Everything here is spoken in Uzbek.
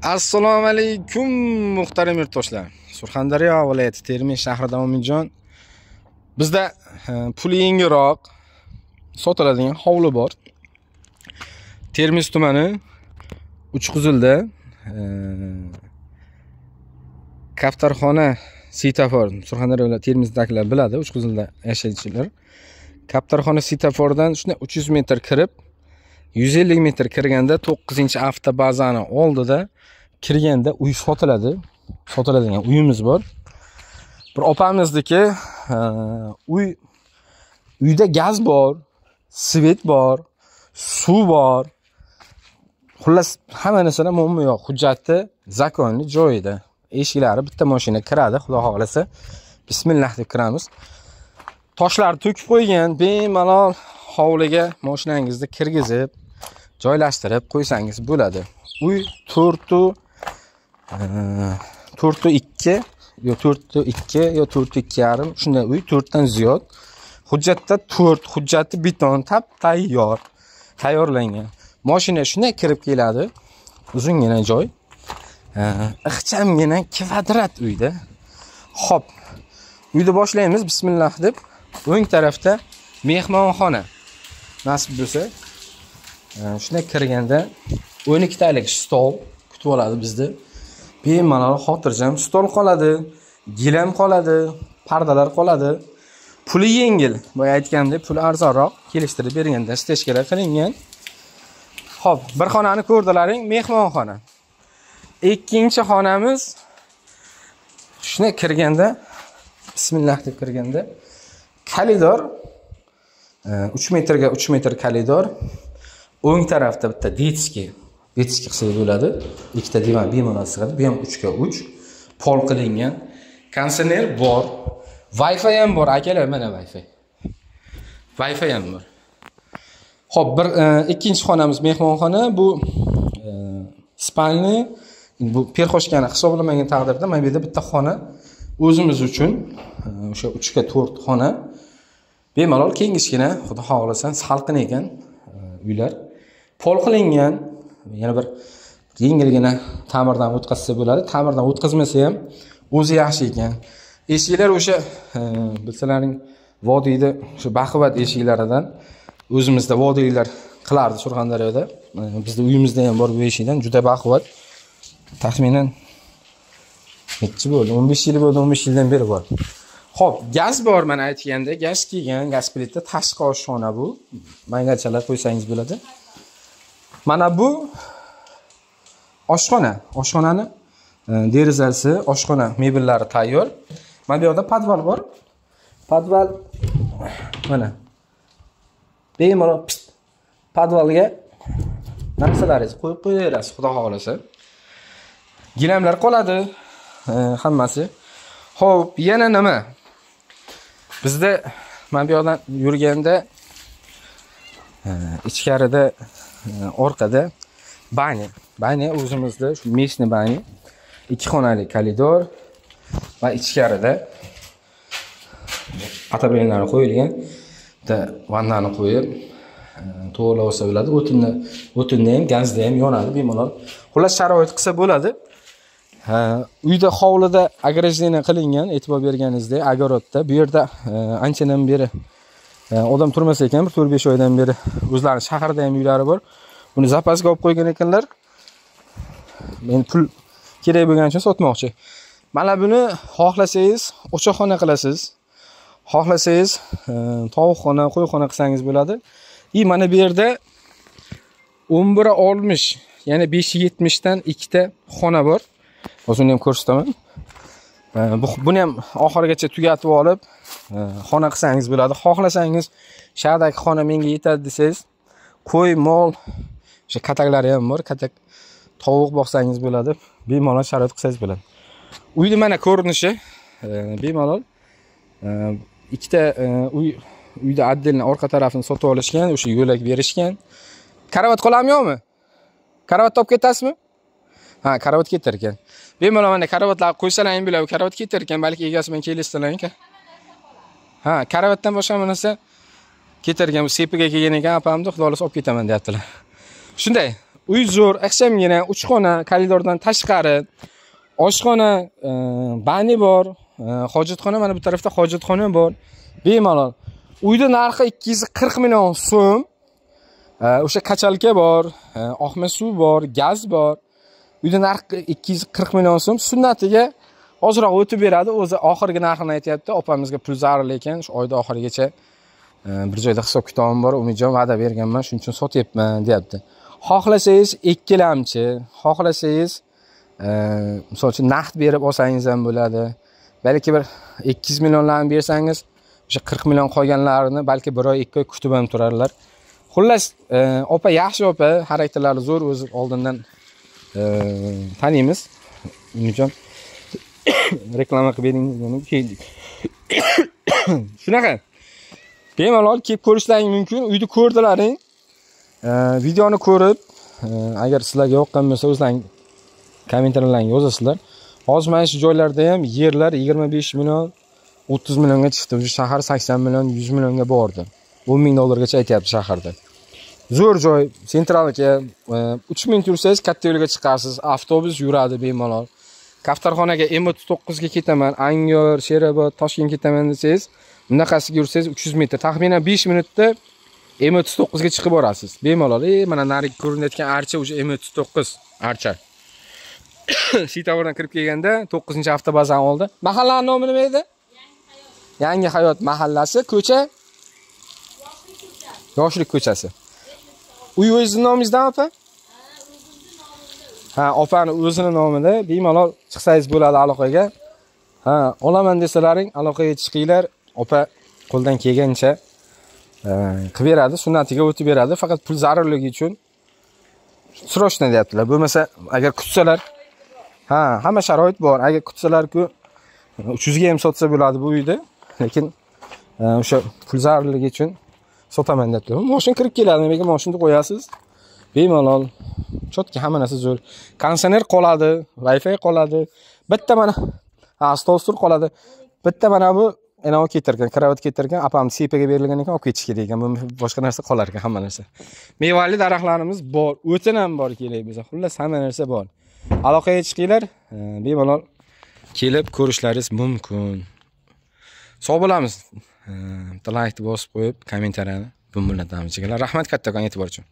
Assalomu alaykum muhtaram yurtdoshlar. Surxondaryo viloyati Termiz shahrida Mo'minjon. Bizda puli yengilroq sotiladigan hovli bor. Termiz tumani Uchquzilda Kaptarxona svetofor. Surxondaryo viloyati Termizdagilar biladi, Uchquzilda yashaydiganlar. Kaptarxona svetofordan shunday 300 metr kirib 150 metr kirganda 9-avtobazani oldida kirganda uy sotiladi. Sotiladigan uyimiz bor. Bir opamizniki uyda gaz bor, svet bor, suv bor. Xullas hamma narsadan muammo yo'q. Hujjati zakonli joyida. Eshiklari bitta mashina kiradi, xudo xolasa. Bismillah deb kiramiz. Toshlar to'kib qo'ygan, bemalol hovliga mashinangizni kirgizib, joylashtirib qo'ysangiz bo'ladi. Uy 4.2 yo 4.2 yo 4.2,5 shunday uy, 4 dan ziyod. Hujjatda 4, hujjati beton, tayyor, tayyorlangan. Mashina shunday kirib keladi. Uzungina joy. Ixchamgina kvadrat uyda. Xo'p. Uyda boshlaymiz bismillah deb. O'ng tarafda mehmonxona. Nasib bo'lsa, shunday kirganda 12 talik stol kutib oladi bizni. Bemalol xotirjam stol qoladi, gilam qoladi, pardalar qoladi. Puli yengil. Boya aytgandek, puli arzonroq kelishtirib berganda stechkalar qilingan. Xo'p, bir xonani ko'rdilaring, mehmonxona. Ikkinchi xonamiz shunday kirganda, bismillah deb kirganda koridor 3 metrga 3 metr koridor. O'ng tarafda bitta detskiy qilsak bo'ladi. Ikkita divan bemalol sig'adi. Bu ham 3 ga 3. Pol qilingan. Konditsioner bor. Wi-Fi ham bor, akalar, mana Wi-Fi. Wi-Fi ham bor. Xo'p, ikkinchi xonamiz mehmonxona. Bu spalni, bu perxoshkani hisoblamagan taqdirda mana bu yerda bitta xona o'zimiz uchun, o'sha 3 ga 4 xona. Bemalol kengishgina, xudo xolasa, salqin ekan uylar. Pol qilingan, yana bir yengilgina ta'mirdan o'tkazsa bo'ladi. Ta'mirdan o'tkazmasa ham o'zi yaxshi ekan. Eshiklar o'sha bilsalaring vodiyda o'sha baquvvat eshiklaridan o'zimizda vodiylar qilardi Surxondaryoda. Bizda uyimizda ham bor bu eshikdan, juda baquvvat. Taxminan necha bo'ldi? 15 yil bo'ldi, 15 yildan beri bor. Xo'p, gaz bor, mana aytganda, gaz kelgan, gaz plita, tashqi oshxona bu. Mangachalar qo'ysangiz bo'ladi. Mana bu oshxona. Oshxonani derazasi, oshxona mebellari tayyor. Mana bu yerda podval bor. Podval mana. Bemalol podvalga narsalaringizni qo'yib qo'yaverasiz, xudo xolasa. Gilamlar qoladi, hammasi. Xo'p, yana nima? Bizda mana bu yerdan yurganda ichkarida orqada banya o'zimizda, shu meshni banya. 2 xonali koridor va ichkarida atabenlari qo'yilgan. Bitta vannani qo'yib, to'g'rilab olsa bo'ladi. O'tinda ham, gazda ham yonadi bemalol. Xullas sharoit qilsa bo'ladi. Uyda hovlida agrojeniya qilingan, e'tibor berganingizda, agorodda. Bu yerda anchadan beri odam turmas ekan, bir 4-5 oydan beri o'zlari shaharda ham uylari bor. Buni zapasga olib qo'ygan ekanlar. Men pul kerak bo'lgani uchun sotmoqchi. Mana buni xohlasangiz o'choqxona qilasiz. Xohlasangiz tovuqxona, qo'yxona qilsangiz bo'ladi. Mana bu yerda 11.60, ya'ni 5.70 dan 2 ta xona bor. O'zini ham ko'rsataman. Buni ham oxirigacha tugatib olib, xona qilsangiz bo'ladi. Xohlasangiz shahardagi xona menga yetadi desangiz, qo'y, mol, o'sha kataklari ham bor. Katak tovuq boqsangiz bo'ladi. Bemalol sharoit qilsangiz bo'ladi. Uyning mana ko'rinishi bemalol. Ikkita uyda отдельно orqa tarafini sotib olishgan, o'sha yo'lak berishgan. Karavot qolammi yo'qmi? Karavot topib ketasizmi? Ha, karavot ketar ekan. Bemalol mana karavotlarni qo'ysalaring bo'ladi, karavot ketar ekan, balki egasi bilan kelishsalaring. Ha, karavotdan boshqa narsa ketar ekan. Bu sepiga kelgan ekan, apamni xudo xolasa olib ketaman deyaptilar. Shunday, Uy zo'r, ixchamgina, 3 xona, koridordan tashqari. Oshxona, bani bor, hojatxona, mana bu tarafda hojatxona bor. Bemalol. Uyda narxi 240 million so'm. O'sha kachalka bor, oqma suv bor, gaz bor. Uyda narxi 240 million so'm. Sunnatiga ozroq o'tib beradi. O'zi oxirgi narxini aytayapti. Opamizga pul zarur ekan, shu oyda oxirigacha bir joyda hisob-kitobim bor. Umidjon va'da berganman, shuning uchun sotyapman, deyapti. Xohlasangiz ikkilamchi, xohlasangiz misol uchun naqd berib olsangiz ham bo'ladi. Balki bir 200 millionlarni bersangiz, o'sha 40 million qolganlarini balki 1 oy, 2 oy kutib ham turarlar. Xullas, opa yaxshi opa, xarakterlari zo'r, o'zi oldindan taniymiz. Umidjon reklama qilib beringiz. Shunaqa. Bemalol kelib ko'rishlaring mumkin. Uyni ko'rdilaring. Videoni ko'rib, agar sizlarga yoqqan bo'lsa, o'zlaring kommentarlarga yozasizlar. Hozir mana shu joylarda ham yerlar 25 million, 30 millionga chiqdi. O'sha shahar 80 million, 100 millionga bordi. 10 ming dollargacha aytayapti shaharda. Zo'r joy, sentralga 3 ming tursangiz katta yo'lga chiqasiz. Avtobus yuradi bemalol. Kaftarxonaga M39 ga ketaman, Angor, Sherobod, Toshkent ketaman desangiz, bunaqasiga yursangiz 300 metr, taxminan 5 minutda M39 ga chiqib borasiz. Bemalol. Mana narigi ko'rinayotgan archa o'sha M39 archa. Sitavordan kirib kelganda 9-avtobazani oldi. Mahallaning nomi nima edi? Yangi hayot mahallasi, ko'cha Yoshlik ko'chasi. Uy o'zining nomingizdan opa? Ha, opani o'zining nomida bemalol chiqsangiz bo'ladi aloqaga. Ha, olaman desalaring aloqaga chiqinglar. Opa qo'ldan kelgancha qilib beradi, sunnatiga o'tib beradi. Faqat pul zarurligi uchun srochna deyaptilar. Bo'lmasa, agar kutsalar, ha, hamma sharoit bor. Agar kutsalar-ku 300 ga ham sotsa bo'ladi bu uyda. Lekin o'sha pul zarurligi uchun sotaman deyaptilar. Mashina kirib keladi, nimaga mashinani qo'yasiz? Bemalol. Chotki hamma narsa zo'r. Konditsioner qoladi, Wi-Fi qoladi. Bitta mana stol stur qoladi. Bitta mana bu olib ketirgan, kravat ketirgan, apam sepaga berilgan ekan, olib ketish kerak ekan. Boshqa narsa qolar ekan, hamma narsa. Mevali daraxtlarimiz bor, o'tin ham bor kerak bizga. Xullas hamma narsa bor. Aloqaga chiqinglar, bemalol kelib ko'rishlaringiz mumkin. Sog' bo'lamiz. Like bosib qo'yib, kommentariyani bunlatamiz. Rahmat kattakon e'tibor uchun.